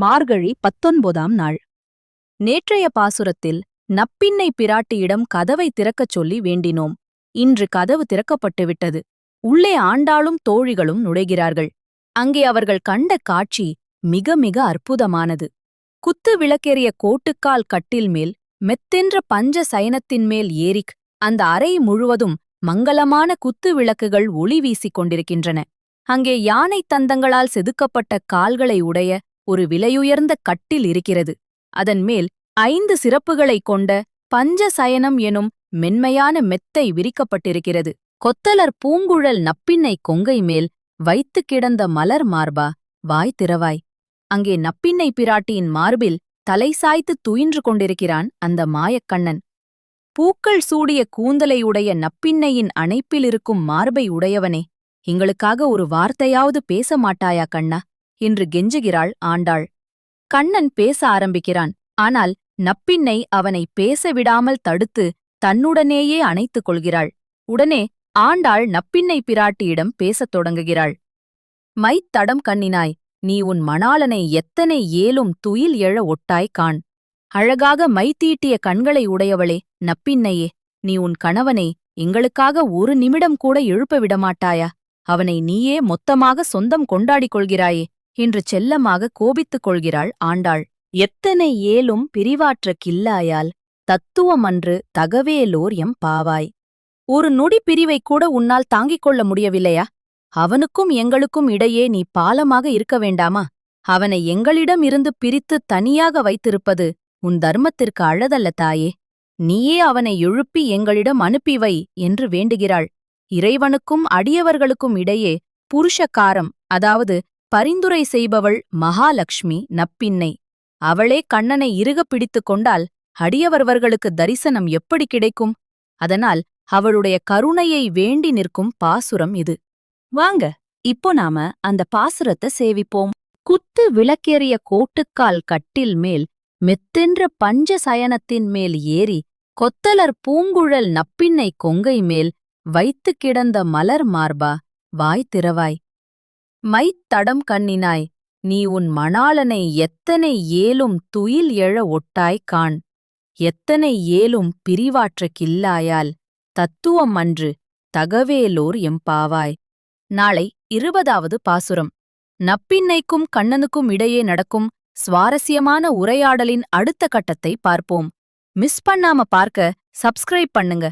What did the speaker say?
மார்கழி 19ஆம் நாள். நேற்றைய பாசுரத்தில் நப்பின்னை பிராட்டியிடம் கதவை திறக்கச் சொல்லி வேண்டினோம். இன்று கதவு திறக்கப்பட்டுவிட்டது. உள்ளே ஆண்டாளும் தோழிகளும் நுழைகிறார்கள். அங்கே அவர்கள் கண்ட காட்சி மிக மிக அற்புதமானது. குத்து விளக்கெரிய கோட்டுக்கால் கட்டில் மேல் மெத்தென்ற பஞ்ச சயனத்தின் மேல் ஏறிக் அந்த அறை முழுவதும் மங்களமான குத்து விளக்குகள் ஒளி வீசிக் கொண்டிருக்கின்றன. அங்கே யானை தந்தங்களால் செதுக்கப்பட்ட கால்களை உடைய ஒரு விலையுயர்ந்த கட்டில் இருக்கிறது. அதன் மேல் 5 சிறப்புகளைக் கொண்ட பஞ்ச சயனம் எனும் மென்மையான மெத்தை விரிக்கப்பட்டிருக்கிறது. கொத்தலர் பூங்குழல் நப்பின்னை கொங்கை மேல் வைத்து கிடந்த மலர் மார்பா, வாய் திறவாய். அங்கே நப்பின்னை பிராட்டியின் மார்பில் தலை சாய்த்து துயின்று கொண்டிருக்கிறான் அந்த மாயக்கண்ணன். பூக்கள் சூடிய கூந்தலை உடைய நப்பின்னையின் அணைப்பிலிருக்கும் மார்பை உடையவனே, எங்களுக்காக ஒரு வார்த்தையாவது பேச மாட்டாயா கண்ணா என்று கெஞ்சுகிறாள் ஆண்டாள். கண்ணன் பேச ஆரம்பிக்கிறான். ஆனால் நப்பின்னை அவனை பேச விடாமல் தடுத்து தன்னுடனேயே அணைத்துக் கொள்கிறாள். உடனே ஆண்டாள் நப்பின்னை பிராட்டியிடம் பேசத் தொடங்குகிறாள். மைத்தடம் கண்ணினாய், நீ உன் மணாளனை எத்தனை ஏலும் துயில் எழ ஒட்டாய் காண். அழகாக மைத்தீட்டிய கண்களை உடையவளே நப்பின்னையே, நீ உன் கணவனை எங்களுக்காக ஒரு நிமிடம் கூட எழுப்ப விடமாட்டாயா? அவனை நீயே மொத்தமாக சொந்தம் கொண்டாடிக் கொள்கிறாயே என்று செல்லமாக கோபித்துக் கொள்கிறாள் ஆண்டாள். எத்தனை ஏலும் பிரிவாற்ற கில்லாயால் தத்துவமன்று தகவேலோர் எம் பாவாய். ஒரு நொடி பிரிவைக் கூட உன்னால் தாங்கிக் கொள்ள முடியவில்லையா? அவனுக்கும் எங்களுக்கும் இடையே நீ பாலமாக இருக்க வேண்டாமா? அவனை எங்களிடம் இருந்து பிரித்து தனியாக வைத்திருப்பது உன் தர்மத்திற்கு அழதல்ல தாயே. நீயே அவனை எழுப்பி எங்களிடம் அனுப்பி வை என்று வேண்டுகிறாள். இறைவனுக்கும் அடியவர்களுக்கும் இடையே புருஷகாரம், அதாவது பரிந்துரை செய்பவள் மகாலட்சுமி நப்பின்னை. அவளே கண்ணனை இறுகப் பிடித்துக் கொண்டால் அடியவர்களுக்கு தரிசனம் எப்படி கிடைக்கும்? அதனால் அவளுடைய கருணையை வேண்டி நிற்கும் பாசுரம் இது. வாங்க, இப்போ நாம அந்த பாசுரத்தை சேவிப்போம். குத்து விளக்கேறிய கோட்டுக்கால் கட்டில் மேல் மெத்தென்ற பஞ்ச சயனத்தின் மேல் ஏறி கொத்தலர் பூங்குழல் நப்பின்னை கொங்கை மேல் வைத்து கிடந்த மலர் மார்பா, வாய் திறவாய். மைத்தடம் கண்ணினாய், நீ உன் மணாளனை எத்தனை ஏலும் துயில் எழ ஒட்டாய் காண். எத்தனை ஏலும் பிரிவாற்ற கில்லாயால் தத்துவம் அன்று தகவேலோர் எம்பாவாய். நாளை 20வது பாசுரம். நப்பின்னைக்கும் கண்ணனுக்கும் இடையே நடக்கும் சுவாரஸ்யமான உரையாடலின் அடுத்த கட்டத்தை பார்ப்போம். மிஸ் பண்ணாம பார்க்க சப்ஸ்கிரைப் பண்ணுங்க.